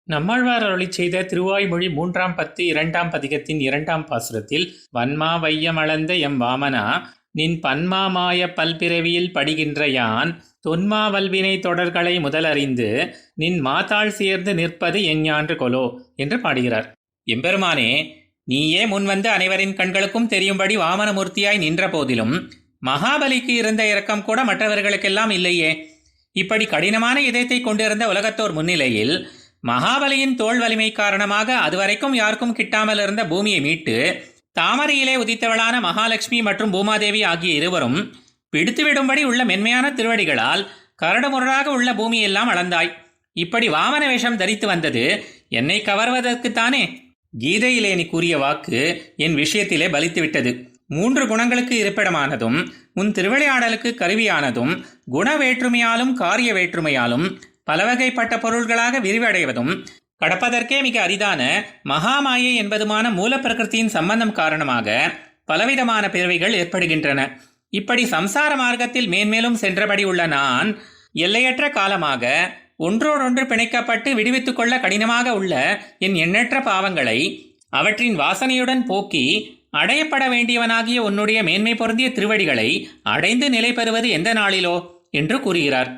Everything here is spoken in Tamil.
நம்மாழ்வார் அருளிச் செய்த திருவாய்மொழி 3ஆம் பத்து 2ஆம் பதிகத்தின் 2ஆம் பாசுரத்தில் வன்மா வையமளந்த எம் வாமனா நின் பன்மா மாய பல்பிறவியில் படுகின்ற யான் தொன்மா வல்வினை தொடர்களை முதலறிந்து நின் மாதாள் சேர்ந்து நிற்பது எஞ்ஞான்று கொலோ என்று பாடுகிறார். எம்பெருமானே, நீயே முன்வந்து அனைவரின் கண்களுக்கும் தெரியும்படி வாமனமூர்த்தியாய் நின்ற போதிலும் மகாபலிக்கு இருந்த இரக்கம் கூட மற்றவர்களுக்கெல்லாம் இல்லையே. இப்படி கடினமான இதயத்தை கொண்டிருந்த உலகத்தோர் முன்னிலையில் மகாபலியின் தோள் வலிமை காரணமாக அதுவரைக்கும் யாருக்கும் கிட்டாமல் இருந்த பூமியை மீட்டு தாமரையிலே உதித்தவளான மகாலட்சுமி மற்றும் பூமாதேவி ஆகிய இருவரும் பிடித்துவிடும்படி உள்ள மென்மையான திருவடிகளால் கரடுமுரடாக உள்ள பூமியெல்லாம் அளந்தாய். இப்படி வாமன வேஷம் தரித்து வந்தது என்னை கவர்வதற்குத்தானே? கீதையிலே நீ கூறிய வாக்கு என் விஷயத்திலே பலித்துவிட்டது. 3 குணங்களுக்கு இருப்பிடமானதும் உன் திருவிளையாடலுக்கு கருவியானதும் குண வேற்றுமையாலும் காரிய வேற்றுமையாலும் பலவகைப்பட்ட பொருள்களாக விரிவடைவதும் கடப்பதற்கே மிக அரிதான மகாமாயை என்பதுமான மூலப்பிரகிருத்தியின் சம்பந்தம் காரணமாக பலவிதமான பிறவிகள் ஏற்படுகின்றன. இப்படி சம்சார மார்க்கத்தில் மேன்மேலும் சென்றபடி உள்ள நான் எல்லையற்ற காலமாக ஒன்றோடொன்று பிணைக்கப்பட்டு விடுவித்துக் கொள்ள கடினமாக உள்ள என் எண்ணற்ற பாவங்களை அவற்றின் வாசனையுடன் போக்கி அடையப்பட வேண்டியவனாகிய உன்னுடைய மேன்மை பொருந்திய திருவடிகளை அடைந்து நிலை பெறுவது எந்த நாளிலோ என்று கூறுகிறார்.